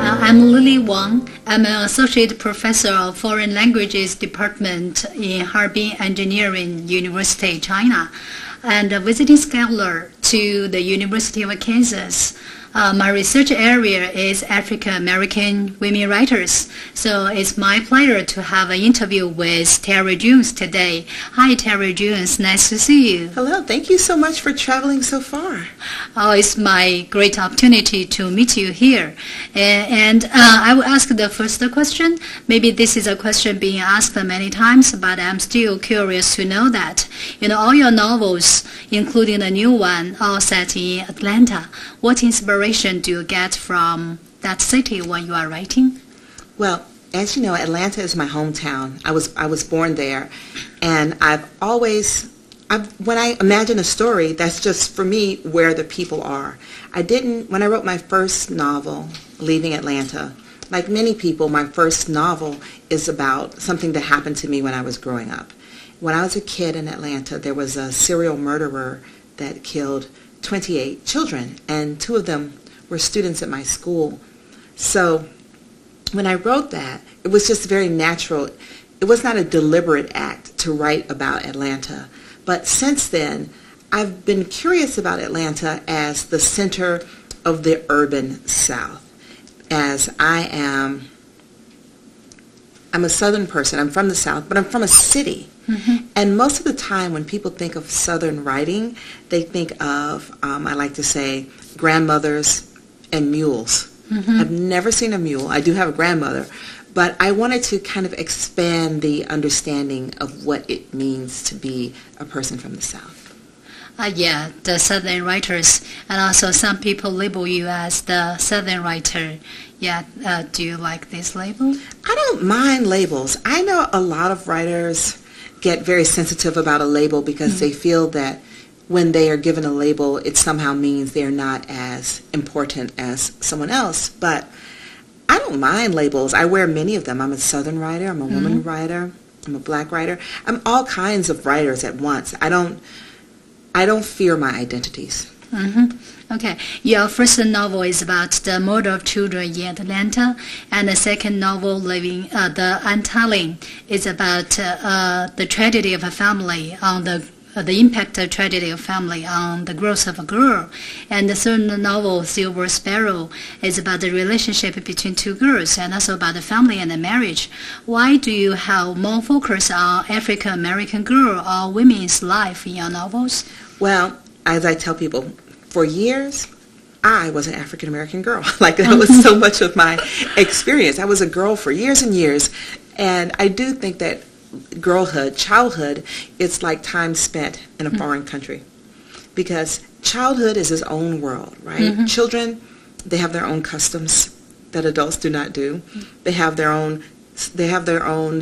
I'm Lily Wang. I'm an associate professor of foreign languages department in Harbin Engineering University, China, and a visiting scholar to the University of Kansas. My research area is African American women writers, so it's my pleasure to have an interview with Tayari Jones today. Hi, Tayari Jones. Nice to see you. Hello. Thank you so much for traveling so far. Oh, it's my great opportunity to meet you here. And I will ask the first question. Maybe this is a question being asked many times, but I'm still curious to know that. All your novels, including the new one, are set in Atlanta. What inspiration do you get from that city when you are writing? Well, as you know, Atlanta is my hometown. I was born there, and when I imagine a story, that's just for me where the people are. When I wrote my first novel, Leaving Atlanta, like many people, my first novel is about something that happened to me when I was growing up. When I was a kid in Atlanta, there was a serial murderer that killed 28 children, and 2 of them were students at my school. So when I wrote that, it was just very natural. It was not a deliberate act to write about Atlanta. But since then, I've been curious about Atlanta as the center of the urban South. As I'm a Southern person. I'm from the South, but I'm from a city. Mm-hmm. And most of the time when people think of Southern writing, they think of, I like to say, grandmothers and mules. Mm-hmm. I've never seen a mule. I do have a grandmother. But I wanted to kind of expand the understanding of what it means to be a person from the South. Yeah, the Southern writers, and also some people label you as the Southern writer. Yeah, do you like this label? I don't mind labels. I know a lot of writers get very sensitive about a label because they feel that when they are given a label, it somehow means they're not as important as someone else. But I don't mind labels. I wear many of them. I'm a Southern writer. I'm a woman writer. I'm a black writer. I'm all kinds of writers at once. I don't fear my identities. Mm-hmm. Okay. Your first novel is about the murder of children in Atlanta, and the second novel, The Untelling, is about the tragedy of a family on the impact of tragedy of family on the growth of a girl. And the third novel, Silver Sparrow, is about the relationship between 2 girls and also about the family and the marriage. Why do you have more focus on African American girl or women's life in your novels? Well, as I tell people, for years, I was an African American girl. Like, that was so much of my experience. I was a girl for years and years. And I do think that childhood, it's like time spent in a foreign country. Because childhood is its own world, right? Mm-hmm. Children, they have their own customs that adults do not do. They have their own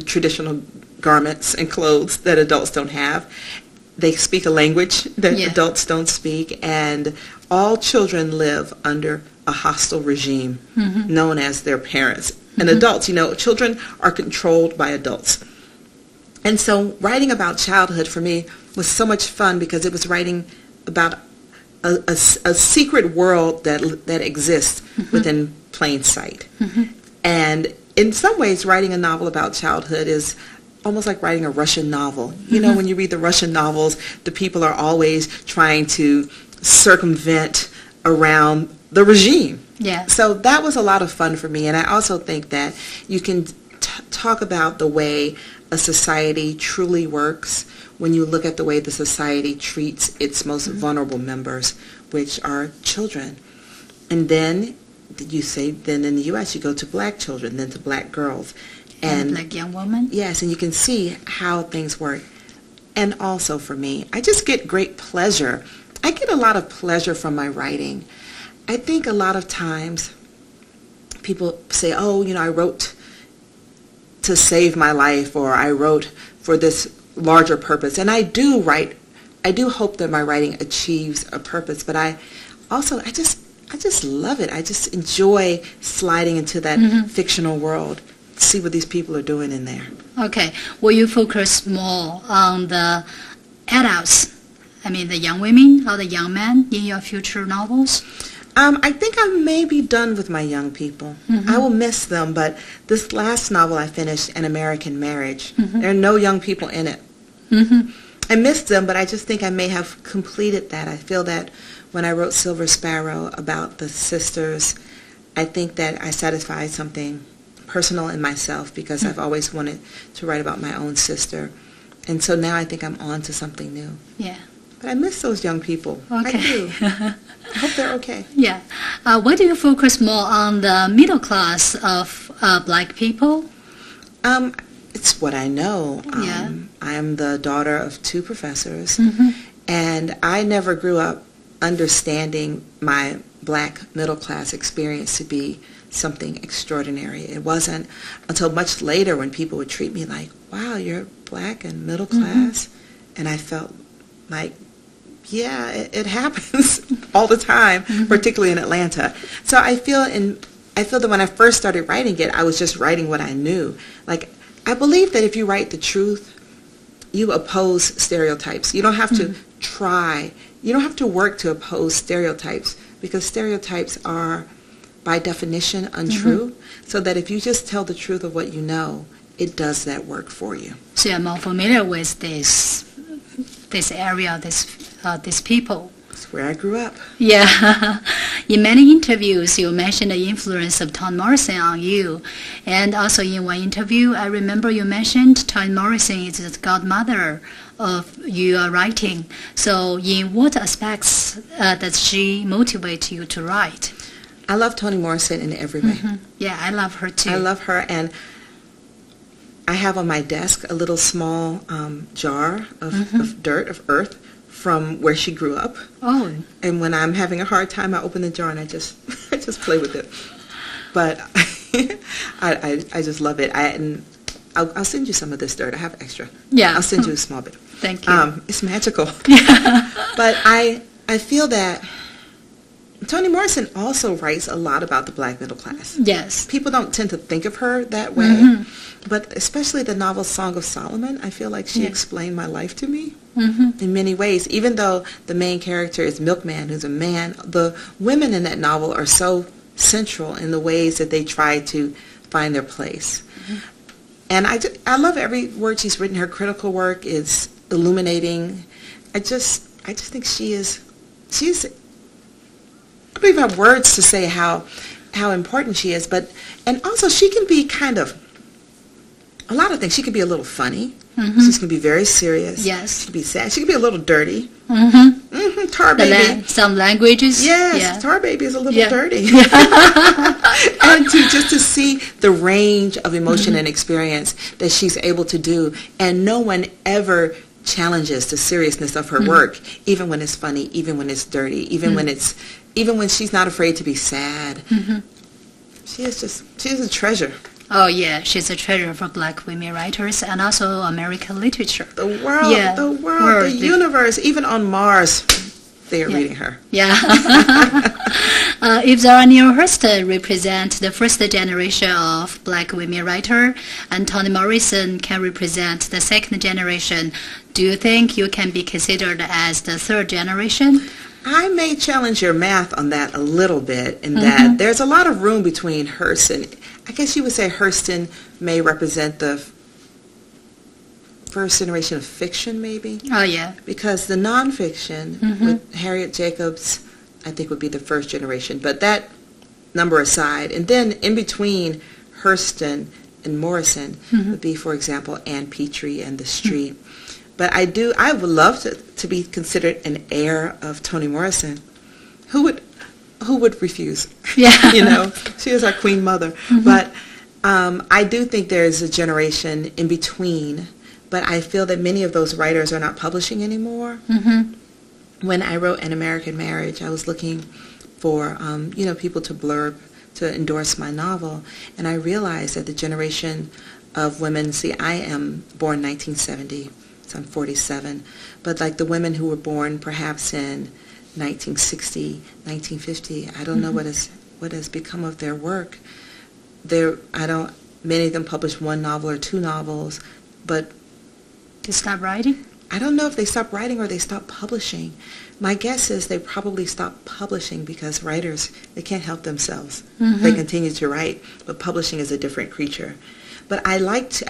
traditional garments and clothes that adults don't have. They speak a language that adults don't speak, and all children live under a hostile regime known as their parents. And adults, children are controlled by adults. And so writing about childhood for me was so much fun because it was writing about a secret world that exists within plain sight. And in some ways, writing a novel about childhood is almost like writing a Russian novel. When you read the Russian novels, the people are always trying to circumvent around the regime. Yeah. So that was a lot of fun for me. And I also think that you can talk about the way a society truly works when you look at the way the society treats its most vulnerable members, which are children. And then you say, then in the U.S. you go to black children, then to black girls. And black young women? Yes, and you can see how things work. And also for me, I just get great pleasure. I get a lot of pleasure from my writing. I think a lot of times people say, I wrote to save my life, or I wrote for this larger purpose. And I do hope that my writing achieves a purpose, but I just love it. I just enjoy sliding into that fictional world, see what these people are doing in there. Okay. Will you focus more on the adults the young women or the young men in your future novels? I think I may be done with my young people. I will miss them, but this last novel I finished, An American Marriage, there are no young people in it. I missed them, but I just think I may have completed that. I feel that when I wrote Silver Sparrow about the sisters, I think that I satisfied something personal in myself because I've always wanted to write about my own sister. And so now I think I'm on to something new. Yeah. But I miss those young people. Okay. I do. I hope they're okay. Yeah. Why do you focus more on the middle class of black people? It's what I know. Yeah. I'm the daughter of two professors, and I never grew up understanding my black middle class experience to be something extraordinary. It wasn't until much later when people would treat me like, wow, you're black and middle class, and I felt like, yeah, it happens all the time, particularly in Atlanta. So I feel that when I first started writing it, I was just writing what I knew. Like, I believe that if you write the truth, you oppose stereotypes. You don't have to try. You don't have to work to oppose stereotypes because stereotypes are, by definition, untrue. So that if you just tell the truth of what you know, it does that work for you. So you're more familiar with this area, these people. It's where I grew up. Yeah. In many interviews, you mentioned the influence of Toni Morrison on you. And also in one interview, I remember you mentioned Toni Morrison is the godmother of your writing. So in what aspects does she motivate you to write? I love Toni Morrison in every way. Yeah, I love her too. I love her, and I have on my desk a little small jar of dirt, of earth, from where she grew up. Oh. And when I'm having a hard time, I open the jar and I just play with it. But I just love it. I'll send you some of this dirt. I have extra. Yeah. I'll send you a small bit. Thank you. It's magical. But I feel that Toni Morrison also writes a lot about the black middle class. Yes. People don't tend to think of her that way, but especially the novel Song of Solomon, I feel like she explained my life to me in many ways. Even though the main character is Milkman, who's a man, the women in that novel are so central in the ways that they try to find their place. And I love every word she's written. Her critical work is illuminating. I just think she's I don't even have words to say how important she is, and also she can be kind of a lot of things. She can be a little funny. She can be very serious. Yes. She can be sad. She can be a little dirty. Tar Baby. Some languages. Yes, yeah. Tar Baby is a little dirty. And to see the range of emotion and experience that she's able to do, and no one ever challenges the seriousness of her work, even when it's funny, even when it's dirty, even when she's not afraid to be sad. She is a treasure. Oh yeah, she's a treasure for black women writers and also American literature. The world, the universe, even on Mars, they are reading her. Yeah. If Tayari Hurston represent the first generation of black women writer and Toni Morrison can represent the second generation, do you think you can be considered as the third generation? I may challenge your math on that a little bit in that there's a lot of room between Hurston. I guess you would say Hurston may represent the first generation of fiction, maybe. Oh, yeah. Because the nonfiction with Harriet Jacobs, I think, would be the first generation. But that number aside, and then in between Hurston and Morrison would be, for example, Ann Petrie and The Street. But I would love to be considered an heir of Toni Morrison. Who would refuse? Yeah. You know, she is our queen mother. But I do think there is a generation in between. But I feel that many of those writers are not publishing anymore. When I wrote An American Marriage, I was looking for people to endorse my novel, and I realized that the generation of women. See, I am born 1970. So I'm 47, but like the women who were born perhaps in 1960, 1950, I don't know what has become of their work. Many of them published one novel or two novels, but to stop writing? I don't know if they stopped writing or they stopped publishing. My guess is they probably stopped publishing because writers, they can't help themselves. They continue to write, but publishing is a different creature. But I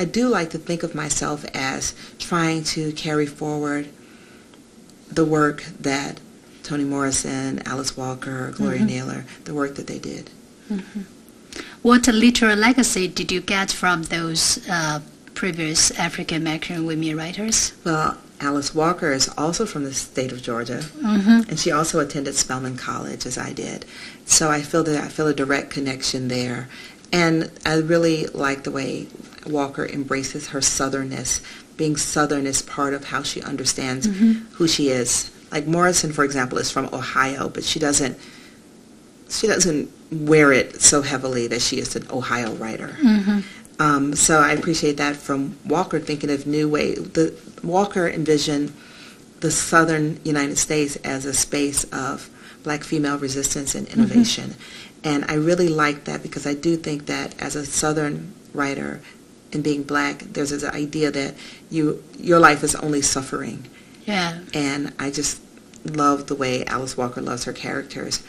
do like to think of myself as trying to carry forward the work that Toni Morrison, Alice Walker, Gloria Naylor, the work that they did. What literary legacy did you get from those previous African American women writers? Well, Alice Walker is also from the state of Georgia, and she also attended Spelman College, as I did. So I feel a direct connection there. And I really like the way Walker embraces her Southernness. Being Southern is part of how she understands who she is. Like Morrison, for example, is from Ohio, but she doesn't wear it so heavily that she is an Ohio writer. So I appreciate that from Walker, thinking of new ways. Walker envisioned the Southern United States as a space of black female resistance and innovation. And I really like that because I do think that as a Southern writer and being black, there's this idea that your life is only suffering. Yeah. And I just love the way Alice Walker loves her characters.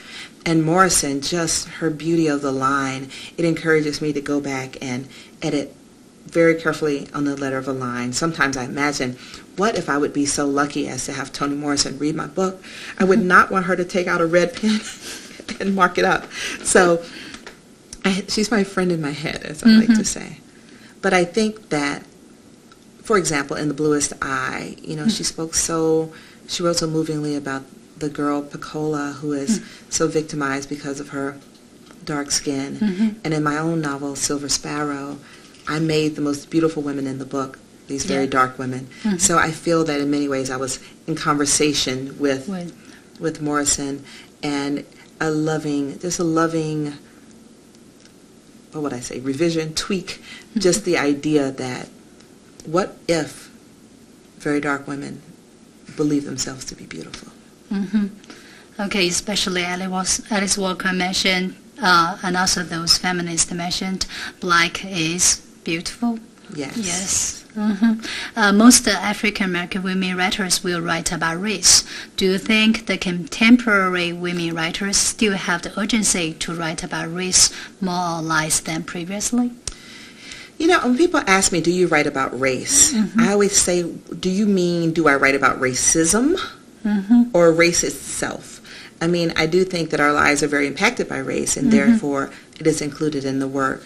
And Morrison, just her beauty of the line, it encourages me to go back and edit very carefully on the letter of a line. Sometimes I imagine, what if I would be so lucky as to have Toni Morrison read my book? I would not want her to take out a red pen and mark it up. So she's my friend in my head, as I like to say. But I think that, for example, in The Bluest Eye, she wrote so movingly about the girl Pecola who is so victimized because of her dark skin. And in my own novel, Silver Sparrow, I made the most beautiful women in the book, these very dark women. So I feel that in many ways I was in conversation with Morrison, and a loving, what would I say, revision, tweak, just the idea that what if very dark women believe themselves to be beautiful? Okay, especially Alice Walker mentioned, and also those feminists mentioned, black is beautiful. Yes. Most African American women writers will write about race. Do you think the contemporary women writers still have the urgency to write about race more or less than previously? When people ask me, do you write about race? I always say, do I write about racism or race itself? I mean, I do think that our lives are very impacted by race, and therefore it is included in the work.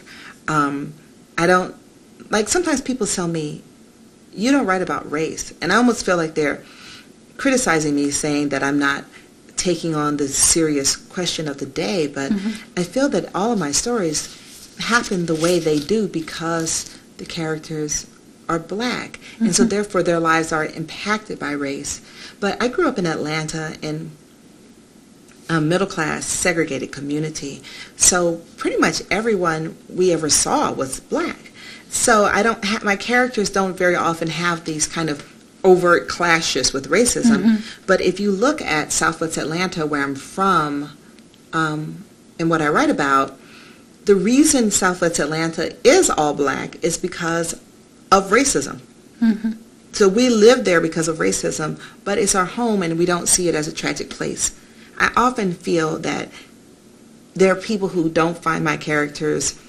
Sometimes people tell me, you don't write about race. And I almost feel like they're criticizing me, saying that I'm not taking on the serious question of the day. But I feel that all of my stories happen the way they do because the characters are black. And so therefore their lives are impacted by race. But I grew up in Atlanta in a middle-class segregated community. So pretty much everyone we ever saw was black. So my characters don't very often have these kind of overt clashes with racism. But if you look at Southwest Atlanta, where I'm from, and what I write about, the reason Southwest Atlanta is all black is because of racism. So we live there because of racism, but it's our home and we don't see it as a tragic place. I often feel that there are people who don't find my characters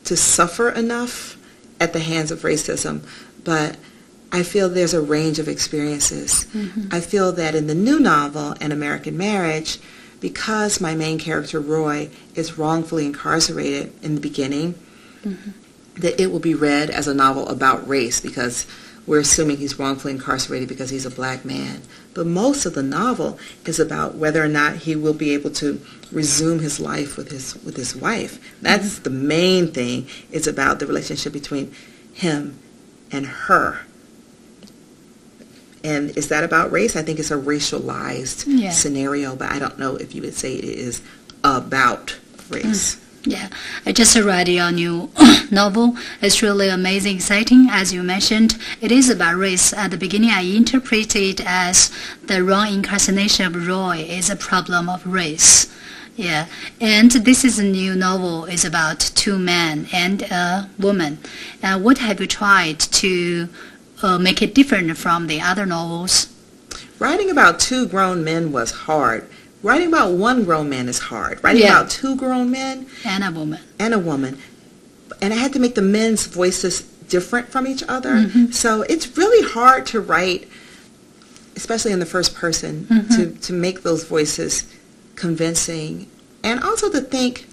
to suffer enough at the hands of racism, but I feel there's a range of experiences. I feel that in the new novel, An American Marriage, because my main character, Roy, is wrongfully incarcerated in the beginning, that it will be read as a novel about race because we're assuming he's wrongfully incarcerated because he's a black man. But most of the novel is about whether or not he will be able to resume his life with his wife. That's the main thing. It's about the relationship between him and her. And is that about race? I think it's a racialized scenario, but I don't know if you would say it is about race. Yeah, I just read your new novel. It's really amazing, exciting. As you mentioned, it is about race. At the beginning, I interpreted it as the wrong incarceration of Roy is a problem of race. Yeah, and this is a new novel. It's about two men and a woman. What have you tried to make it different from the other novels? Writing about two grown men was hard. Writing about one grown man is hard. Writing about two grown men And a woman. and a woman. And I had to make the men's voices different from each other. So it's really hard to write, especially in the first person, to make those voices convincing. And also to think,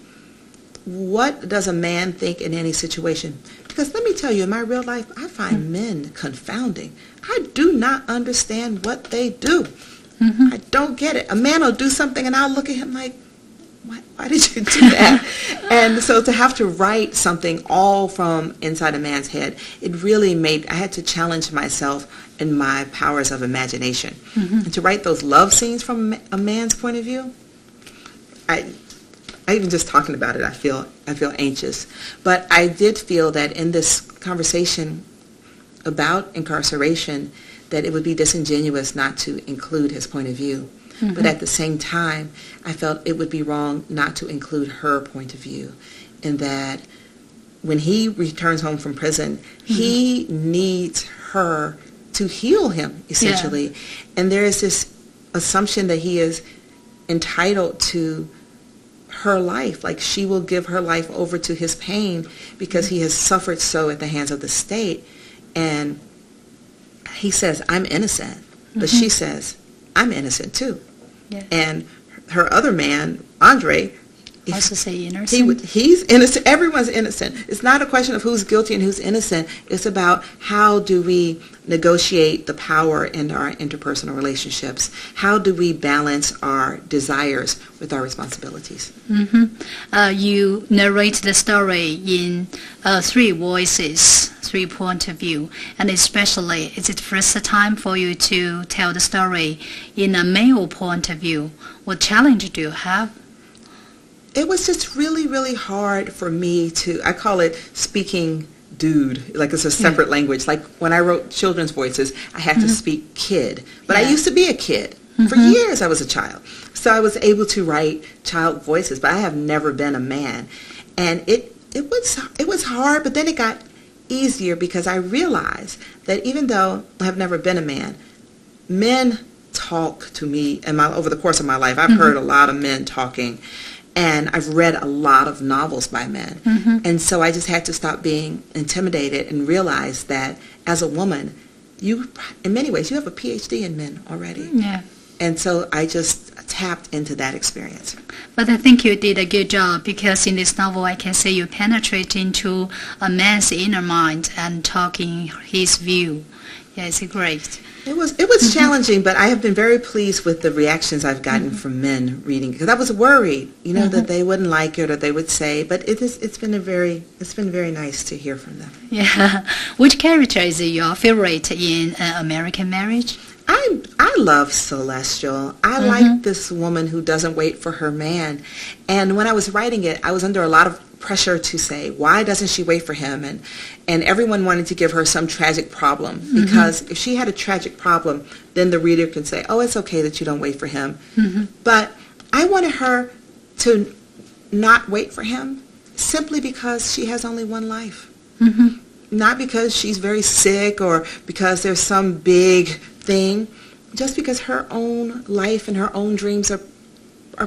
what does a man think in any situation? Because let me tell you, in my real life, I find men confounding. I do not understand what they do. I don't get it. A man will do something and I'll look at him like, why did you do that? And so to have to write something all from inside a man's head, it really I had to challenge myself in my powers of imagination. And to write those love scenes from a man's point of view, I even just talking about it, I feel anxious. But I did feel that in this conversation about incarceration, that it would be disingenuous not to include his point of view. But at the same time, I felt it would be wrong not to include her point of view, in that when he returns home from prison, he needs her to heal him, essentially. Yeah. And there is this assumption that he is entitled to her life, like she will give her life over to his pain because he has suffered so at the hands of the state. And he says, I'm innocent. But she says, I'm innocent too. Yeah. And her other man, Andre, also say innocent. He's innocent. Everyone's innocent. It's not a question of who's guilty and who's innocent. It's about how do we negotiate the power in our interpersonal relationships? How do we balance our desires with our responsibilities? You narrate the story in three voices, 3 points of view, and especially, is it first time for you to tell the story in a male point of view? What challenge do you have? It was just really, really hard for me to, I call it speaking dude, like it's a separate language. Like when I wrote children's voices, I had to speak kid. But I used to be a kid. For years I was a child. So I was able to write child voices, but I have never been a man. And it was hard, but then it got easier because I realized that even though I have never been a man, men talk to me over the course of my life. I've heard a lot of men talking. And I've read a lot of novels by men. And so I just had to stop being intimidated and realize that as a woman, in many ways, you have a PhD in men already. Yeah. And so I just tapped into that experience. But I think you did a good job because in this novel I can say you penetrate into a man's inner mind and talking his view. Yeah, it's great. It was challenging, but I have been very pleased with the reactions I've gotten from men reading, because I was worried, that they wouldn't like it or they would say, but it's been very nice to hear from them. Yeah. Which character is your favorite in American Marriage? I love Celestial. I like this woman who doesn't wait for her man. And when I was writing it, I was under a lot of pressure to say, why doesn't she wait for him? And everyone wanted to give her some tragic problem, because if she had a tragic problem, then the reader can say, oh, it's okay that you don't wait for him. But I wanted her to not wait for him simply because she has only one life. Not because she's very sick or because there's some big thing, just because her own life and her own dreams are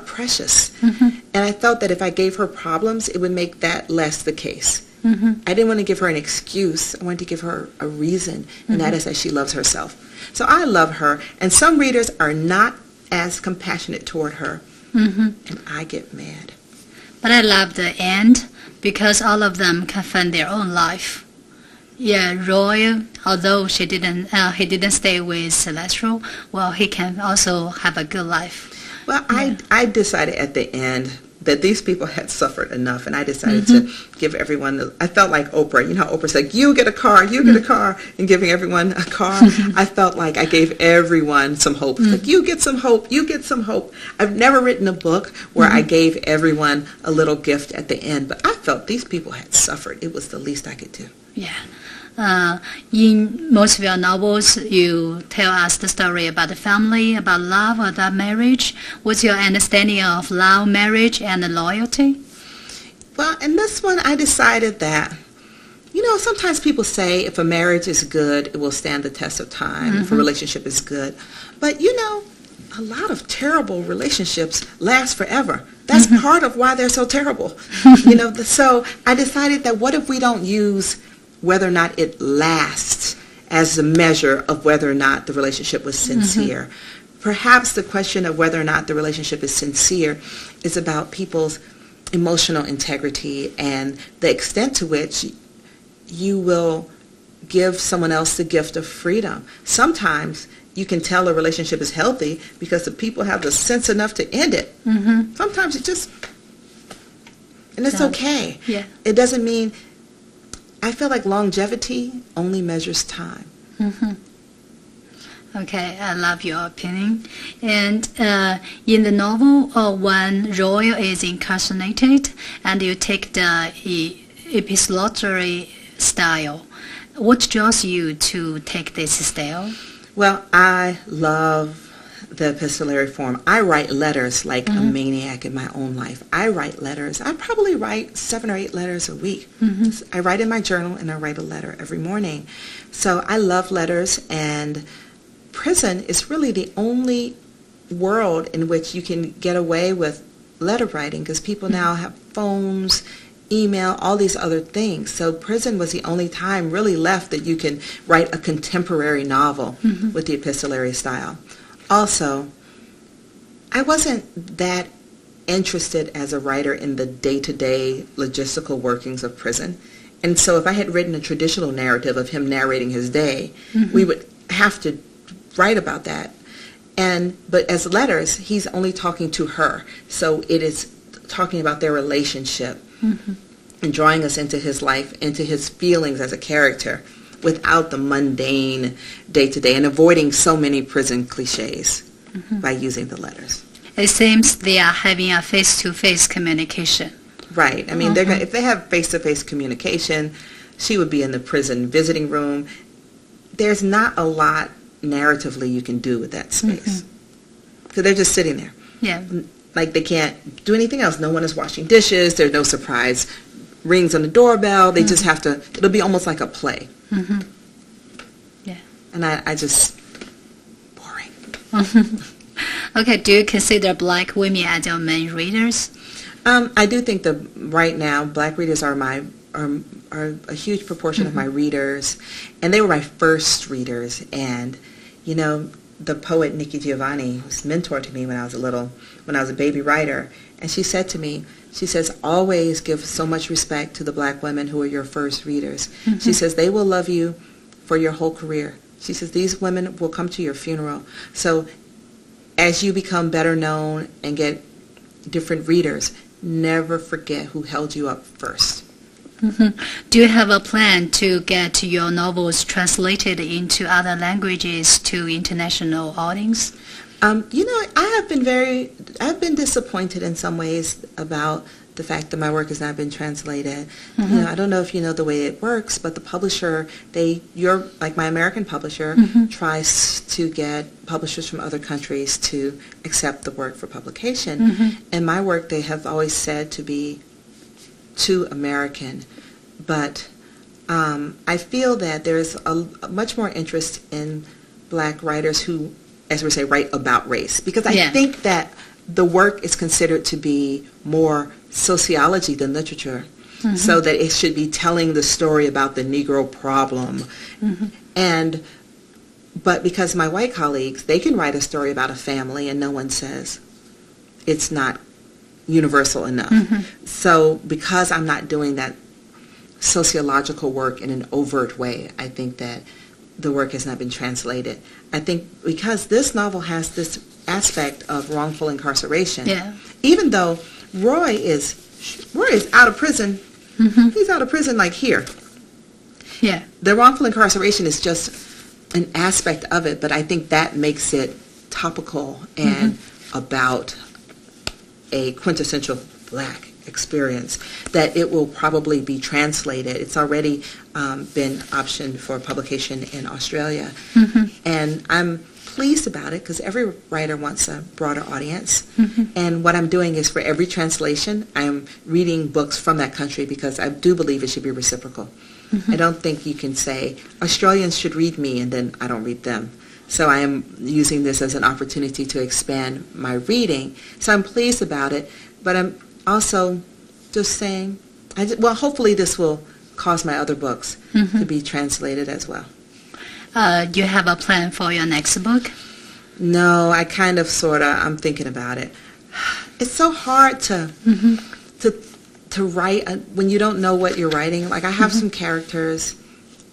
precious. And I felt that if I gave her problems, it would make that less the case. I didn't want to give her an excuse. I wanted to give her a reason, and that is that she loves herself. So I love her, and some readers are not as compassionate toward her, and I get mad. But I love the end because all of them can find their own life. Yeah, Roy, although he didn't stay with Celestial, well, he can also have a good life. Well, I decided at the end that these people had suffered enough, and I decided to give everyone, I felt like Oprah. You know how Oprah's like, you get a car, and giving everyone a car. I felt like I gave everyone some hope. Like, you get some hope, you get some hope. I've never written a book where I gave everyone a little gift at the end, but I felt these people had suffered. It was the least I could do. Yeah. In most of your novels, you tell us the story about the family, about love, about marriage. What's your understanding of love, marriage, and loyalty? Well, in this one, I decided that Sometimes people say if a marriage is good, it will stand the test of time. If a relationship is good. But, a lot of terrible relationships last forever. That's part of why they're so terrible. So I decided that what if we don't use whether or not it lasts as a measure of whether or not the relationship was sincere. Perhaps the question of whether or not the relationship is sincere is about people's emotional integrity and the extent to which you will give someone else the gift of freedom. Sometimes you can tell a relationship is healthy because the people have the sense enough to end it. Sometimes and it's okay. Yeah. It doesn't mean, I feel like longevity only measures time. Okay, I love your opinion. And in the novel, when Roy is incarcerated and you take the epistolary style, what draws you to take this style? Well, I love the epistolary form. I write letters like a maniac in my own life. I write letters. I probably write 7 or 8 letters a week. I write in my journal and I write a letter every morning. So I love letters, and prison is really the only world in which you can get away with letter writing because people now have phones, email, all these other things. So prison was the only time really left that you can write a contemporary novel with the epistolary style. Also, I wasn't that interested as a writer in the day-to-day logistical workings of prison. And so if I had written a traditional narrative of him narrating his day, we would have to write about that. But as letters, he's only talking to her. So it is talking about their relationship and drawing us into his life, into his feelings as a character without the mundane day-to-day and avoiding so many prison cliches by using the letters. It seems they are having a face-to-face communication. Right. I mean, if they have face-to-face communication, she would be in the prison visiting room. There's not a lot narratively you can do with that space. Because they're just sitting there. Yeah. Like they can't do anything else. No one is washing dishes. There's no surprise rings on the doorbell. They just have to, it'll be almost like a play. Yeah. And I just, boring. Okay, do you consider black women as your main readers? I do think that right now black readers are a huge proportion of my readers, and they were my first readers. And the poet Nikki Giovanni was mentor to me when I was a baby writer, and she said to me, she says, always give so much respect to the black women who are your first readers. She says they will love you for your whole career. She says these women will come to your funeral. So as you become better known and get different readers, never forget who held you up first. Do you have a plan to get your novels translated into other languages to international audience? I've been disappointed in some ways about the fact that my work has not been translated. I don't know if you know the way it works, but the publisher, like my American publisher, tries to get publishers from other countries to accept the work for publication. And my work, they have always said to be too American. But I feel that there's a much more interest in black writers who, as we say, write about race. Because I think that the work is considered to be more sociology than literature. So that it should be telling the story about the Negro problem. But because my white colleagues, they can write a story about a family and no one says it's not universal enough. So because I'm not doing that sociological work in an overt way, I think that the work has not been translated. I think because this novel has this aspect of wrongful incarceration, even though Roy is out of prison, he's out of prison like here. Yeah. The wrongful incarceration is just an aspect of it, but I think that makes it topical and about a quintessential black experience, that it will probably be translated. It's already been optioned for publication in Australia. And I'm pleased about it because every writer wants a broader audience. And what I'm doing is for every translation, I'm reading books from that country because I do believe it should be reciprocal. I don't think you can say, Australians should read me, and then I don't read them. So I am using this as an opportunity to expand my reading. So I'm pleased about it, but I'm also just saying, well, hopefully this will cause my other books to be translated as well. Do you have a plan for your next book? No, I kind of, sort of, I'm thinking about it. It's so hard to write when you don't know what you're writing. Like, I have some characters.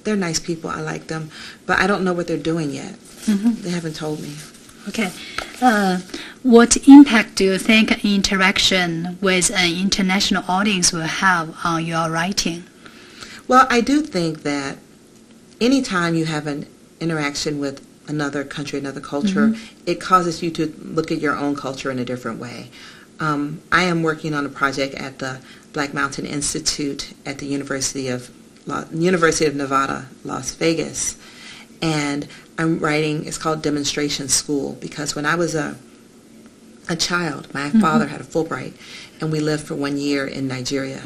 They're nice people. I like them. But I don't know what they're doing yet. They haven't told me. Okay. What impact do you think interaction with an international audience will have on your writing? Well, I do think that anytime you have an interaction with another country, another culture, it causes you to look at your own culture in a different way. I am working on a project at the Black Mountain Institute at the University of Nevada, Las Vegas, and I'm writing, it's called Demonstration School, because when I was a child, my father had a Fulbright, and we lived for 1 year in Nigeria.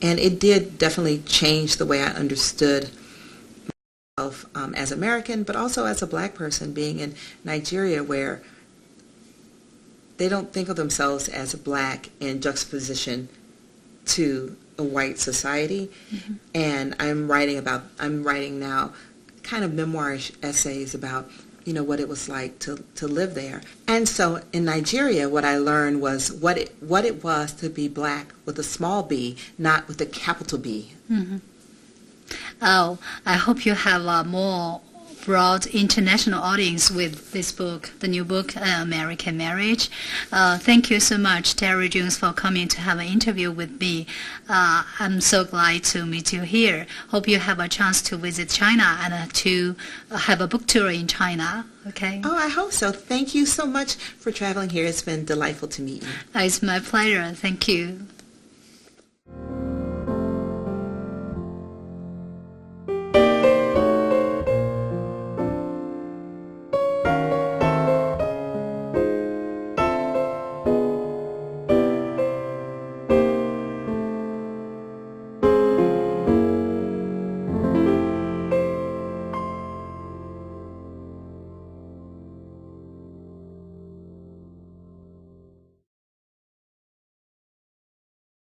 And it did definitely change the way I understood myself as American, but also as a black person being in Nigeria, where they don't think of themselves as black in juxtaposition to a white society. And I'm writing now kind of memoirish essays about, you know, what it was like to live there. And so in Nigeria, what I learned was what it was to be black with a small b, not with a capital B. Oh, I hope you have a more broad international audience with this book, the new book, American Marriage. Thank you so much, Tayari Jones, for coming to have an interview with me. I'm so glad to meet you here. Hope you have a chance to visit China and to have a book tour in China. Okay? Oh, I hope so. Thank you so much for traveling here. It's been delightful to meet you. It's my pleasure. Thank you.